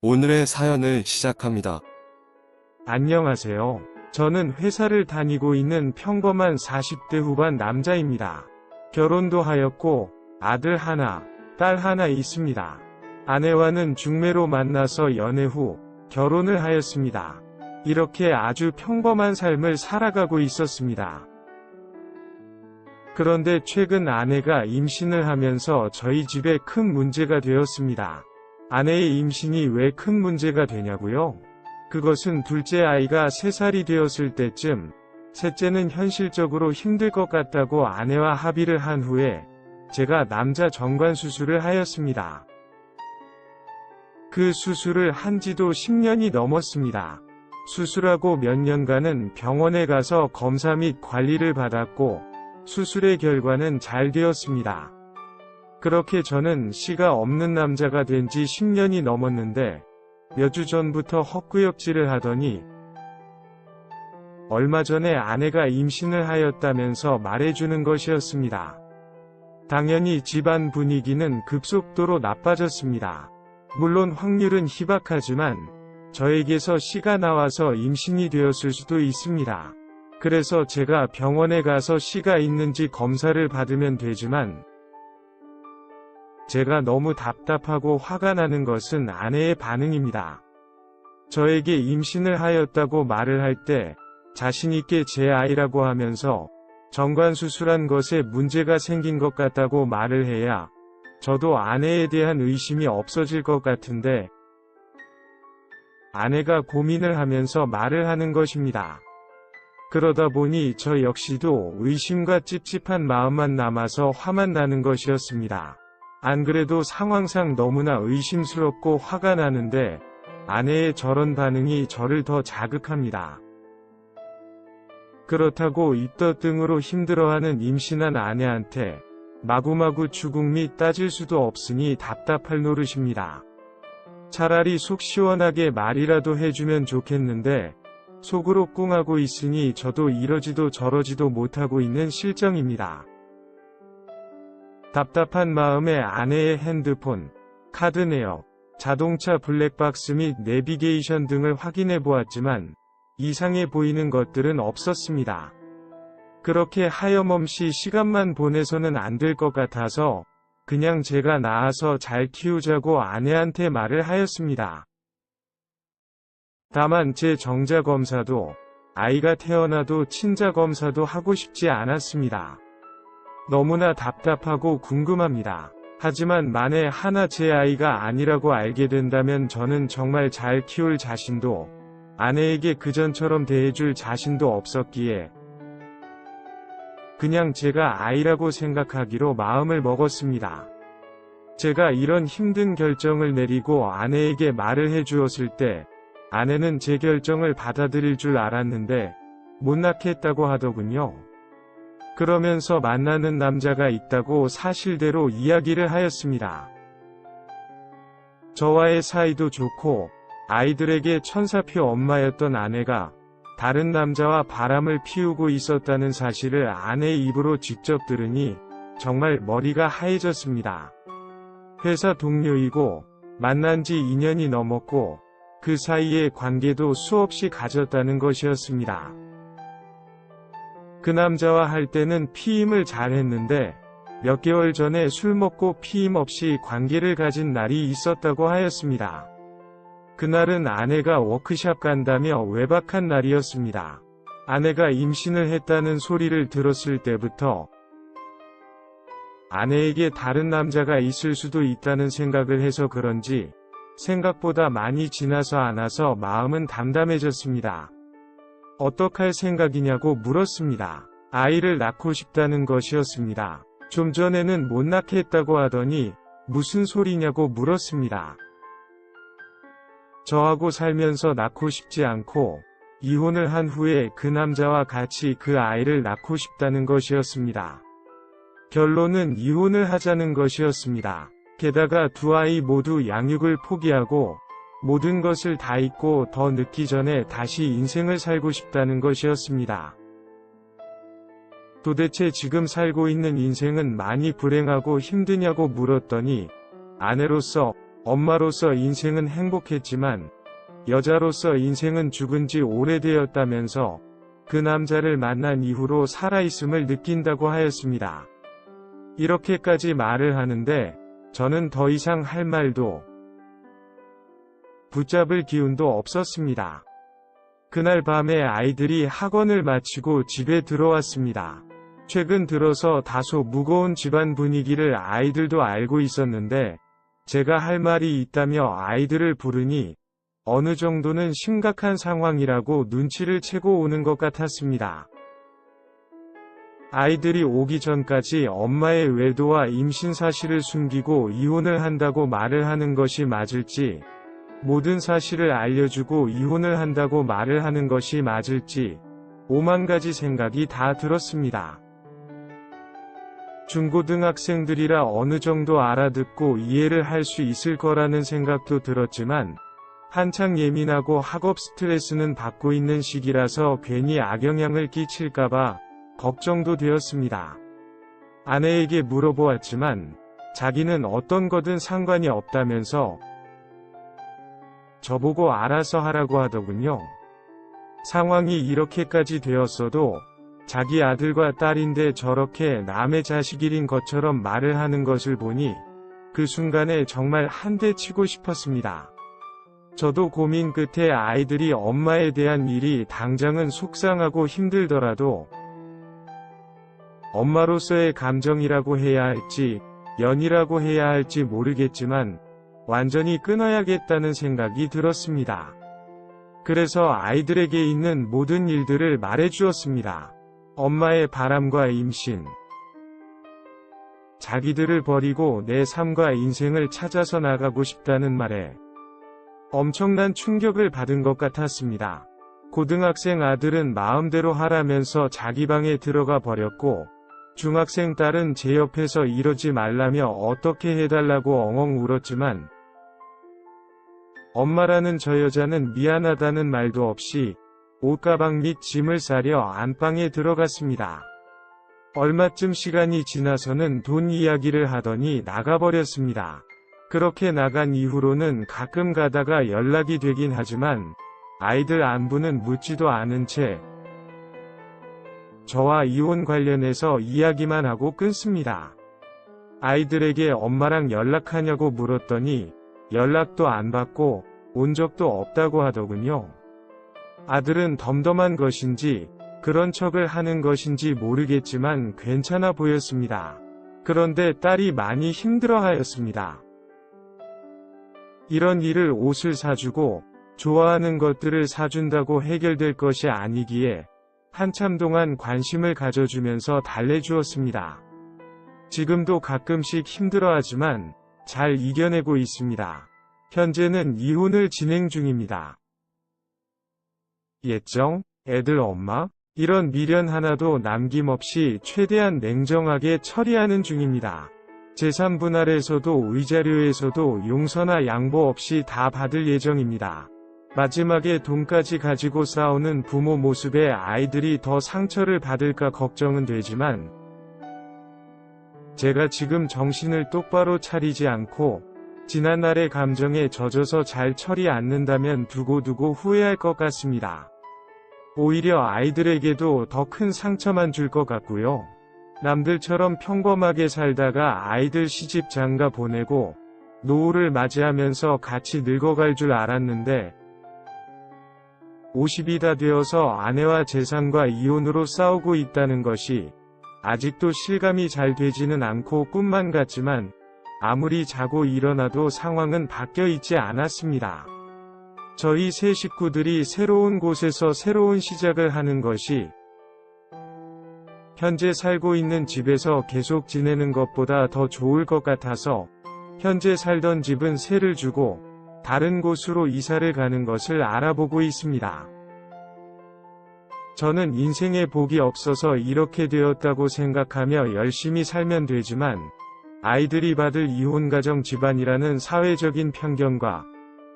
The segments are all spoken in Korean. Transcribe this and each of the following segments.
오늘의 사연을 시작합니다. 안녕하세요. 저는 회사를 다니고 있는 평범한 40대 후반 남자입니다. 결혼도 하였고 아들 하나, 딸 하나 있습니다. 아내와는 중매로 만나서 연애 후 결혼을 하였습니다. 이렇게 아주 평범한 삶을 살아가고 있었습니다. 그런데 최근 아내가 임신을 하면서 저희 집에 큰 문제가 되었습니다. 아내의 임신이 왜 큰 문제가 되냐고요? 그것은 둘째 아이가 3살이 되었을 때쯤, 셋째는 현실적으로 힘들 것 같다고 아내와 합의를 한 후에 제가 남자 정관 수술을 하였습니다. 그 수술을 한 지도 10년이 넘었습니다. 수술하고 몇 년간은 병원에 가서 검사 및 관리를 받았고 수술의 결과는 잘 되었습니다. 그렇게 저는 씨가 없는 남자가 된 지 10년이 넘었는데 몇 주 전부터 헛구역질을 하더니 얼마 전에 아내가 임신을 하였다면서 말해주는 것이었습니다. 당연히 집안 분위기는 급속도로 나빠졌습니다. 물론 확률은 희박하지만 저에게서 씨가 나와서 임신이 되었을 수도 있습니다. 그래서 제가 병원에 가서 씨가 있는지 검사를 받으면 되지만 제가 너무 답답하고 화가 나는 것은 아내의 반응입니다. 저에게 임신을 하였다고 말을 할 때 자신있게 제 아이라고 하면서 정관수술한 것에 문제가 생긴 것 같다고 말을 해야 저도 아내에 대한 의심이 없어질 것 같은데 아내가 고민을 하면서 말을 하는 것입니다. 그러다 보니 저 역시도 의심과 찝찝한 마음만 남아서 화만 나는 것이었습니다. 안 그래도 상황상 너무나 의심스럽고 화가 나는데 아내의 저런 반응이 저를 더 자극합니다. 그렇다고 입덧등으로 힘들어하는 임신한 아내한테 마구마구 추궁 및 따질 수도 없으니 답답할 노릇입니다. 차라리 속 시원하게 말이라도 해주면 좋겠는데 속으로 꿍하고 있으니 저도 이러지도 저러지도 못하고 있는 실정입니다. 답답한 마음에 아내의 핸드폰, 카드 내역, 자동차 블랙박스 및 내비게이션 등을 확인해 보았지만 이상해 보이는 것들은 없었습니다. 그렇게 하염없이 시간만 보내서는 안 될 것 같아서 그냥 제가 낳아서 잘 키우자고 아내한테 말을 하였습니다. 다만 제 정자검사도 아이가 태어나도 친자검사도 하고 싶지 않았습니다. 너무나 답답하고 궁금합니다. 하지만 만에 하나 제 아이가 아니라고 알게 된다면 저는 정말 잘 키울 자신도 아내에게 그전처럼 대해줄 자신도 없었기에 그냥 제가 아이라고 생각하기로 마음을 먹었습니다. 제가 이런 힘든 결정을 내리고 아내에게 말을 해주었을 때 아내는 제 결정을 받아들일 줄 알았는데 못 낳겠다고 하더군요. 그러면서 만나는 남자가 있다고 사실대로 이야기를 하였습니다. 저와의 사이도 좋고 아이들에게 천사표 엄마였던 아내가 다른 남자와 바람을 피우고 있었다는 사실을 아내의 입으로 직접 들으니 정말 머리가 하얘졌습니다. 회사 동료이고 만난 지 2년이 넘었고 그 사이에 관계도 수없이 가졌다는 것이었습니다. 그 남자와 할 때는 피임을 잘했는데 몇 개월 전에 술 먹고 피임 없이 관계를 가진 날이 있었다고 하였습니다. 그날은 아내가 워크샵 간다며 외박한 날이었습니다. 아내가 임신을 했다는 소리를 들었을 때부터 아내에게 다른 남자가 있을 수도 있다는 생각을 해서 그런지 생각보다 많이 지나서 안 와서 마음은 담담해졌습니다. 어떡할 생각이냐고 물었습니다. 아이를 낳고 싶다는 것이었습니다. 좀 전에는 못 낳겠다고 하더니 무슨 소리냐고 물었습니다. 저하고 살면서 낳고 싶지 않고 이혼을 한 후에 그 남자와 같이 그 아이를 낳고 싶다는 것이었습니다. 결론은 이혼을 하자는 것이었습니다. 게다가 두 아이 모두 양육을 포기하고 모든 것을 다 잊고 더 늦기 전에 다시 인생을 살고 싶다는 것이었습니다. 도대체 지금 살고 있는 인생은 많이 불행하고 힘드냐고 물었더니 아내로서 엄마로서 인생은 행복했지만 여자로서 인생은 죽은 지 오래되었다면서 그 남자를 만난 이후로 살아있음을 느낀다고 하였습니다. 이렇게까지 말을 하는데 저는 더 이상 할 말도 붙잡을 기운도 없었습니다. 그날 밤에 아이들이 학원을 마치고 집에 들어왔습니다. 최근 들어서 다소 무거운 집안 분위기를 아이들도 알고 있었는데 제가 할 말이 있다며 아이들을 부르니 어느 정도는 심각한 상황이라고 눈치를 채고 오는 것 같았습니다. 아이들이 오기 전까지 엄마의 외도와 임신 사실을 숨기고 이혼을 한다고 말을 하는 것이 맞을지, 모든 사실을 알려주고 이혼을 한다고 말을 하는 것이 맞을지 5만 가지 생각이 다 들었습니다. 중고등학생들이라 어느 정도 알아듣고 이해를 할 수 있을 거라는 생각도 들었지만 한창 예민하고 학업 스트레스는 받고 있는 시기라서 괜히 악영향을 끼칠까봐 걱정도 되었습니다. 아내에게 물어보았지만 자기는 어떤 거든 상관이 없다면서 저보고 알아서 하라고 하더군요. 상황이 이렇게까지 되었어도 자기 아들과 딸인데 저렇게 남의 자식일인 것처럼 말을 하는 것을 보니 그 순간에 정말 한 대 치고 싶었습니다. 저도 고민 끝에 아이들이 엄마에 대한 일이 당장은 속상하고 힘들더라도 엄마로서의 감정이라고 해야 할지 연이라고 해야 할지 모르겠지만 완전히 끊어야겠다는 생각이 들었습니다. 그래서 아이들에게 있는 모든 일들을 말해주었습니다. 엄마의 바람과 임신, 자기들을 버리고 내 삶과 인생을 찾아서 나가고 싶다는 말에 엄청난 충격을 받은 것 같았습니다. 고등학생 아들은 마음대로 하라면서 자기 방에 들어가 버렸고 중학생 딸은 제 옆에서 이러지 말라며 어떻게 해달라고 엉엉 울었지만 엄마라는 저 여자는 미안하다는 말도 없이 옷가방 및 짐을 싸려 안방에 들어갔습니다. 얼마쯤 시간이 지나서는 돈 이야기를 하더니 나가버렸습니다. 그렇게 나간 이후로는 가끔 가다가 연락이 되긴 하지만 아이들 안부는 묻지도 않은 채 저와 이혼 관련해서 이야기만 하고 끊습니다. 아이들에게 엄마랑 연락하냐고 물었더니 연락도 안 받고 온 적도 없다고 하더군요. 아들은 덤덤한 것인지 그런 척을 하는 것인지 모르겠지만 괜찮아 보였습니다. 그런데 딸이 많이 힘들어하였습니다. 이런 일을 옷을 사주고 좋아하는 것들을 사준다고 해결될 것이 아니기에 한참 동안 관심을 가져주면서 달래주었습니다. 지금도 가끔씩 힘들어하지만 잘 이겨내고 있습니다. 현재는 이혼을 진행 중입니다. 예정, 애들 엄마, 이런 미련 하나도 남김없이 최대한 냉정하게 처리하는 중입니다. 재산분할에서도 위자료에서도 용서나 양보 없이 다 받을 예정입니다. 마지막에 돈까지 가지고 싸우는 부모 모습에 아이들이 더 상처를 받을까 걱정은 되지만 제가 지금 정신을 똑바로 차리지 않고 지난날의 감정에 젖어서 잘 처리 않는다면 두고두고 후회할 것 같습니다. 오히려 아이들에게도 더 큰 상처만 줄 것 같고요. 남들처럼 평범하게 살다가 아이들 시집 장가 보내고 노후를 맞이하면서 같이 늙어갈 줄 알았는데 50이 다 되어서 아내와 재산과 이혼으로 싸우고 있다는 것이 아직도 실감이 잘 되지는 않고 꿈만 같지만 아무리 자고 일어나도 상황은 바뀌어 있지 않았습니다. 저희 세 식구들이 새로운 곳에서 새로운 시작을 하는 것이 현재 살고 있는 집에서 계속 지내는 것보다 더 좋을 것 같아서 현재 살던 집은 세를 주고 다른 곳으로 이사를 가는 것을 알아보고 있습니다. 저는 인생에 복이 없어서 이렇게 되었다고 생각하며 열심히 살면 되지만 아이들이 받을 이혼가정 집안이라는 사회적인 편견과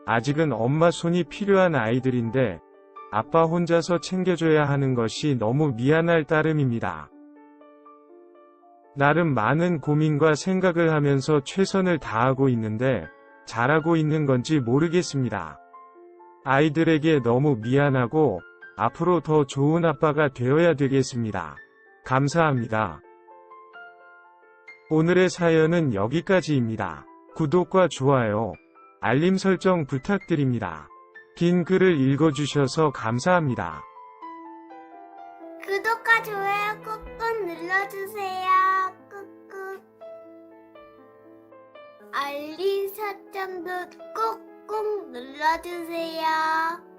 아직은 엄마 손이 필요한 아이들인데 아빠 혼자서 챙겨줘야 하는 것이 너무 미안할 따름입니다. 나름 많은 고민과 생각을 하면서 최선을 다하고 있는데 잘하고 있는 건지 모르겠습니다. 아이들에게 너무 미안하고 앞으로 더 좋은 아빠가 되어야 되겠습니다. 감사합니다. 오늘의 사연은 여기까지입니다. 구독과 좋아요, 알림 설정 부탁드립니다. 긴 글을 읽어주셔서 감사합니다. 구독과 좋아요 꾹꾹 눌러주세요. 꾹꾹. 알림 설정도 꾹꾹 눌러주세요.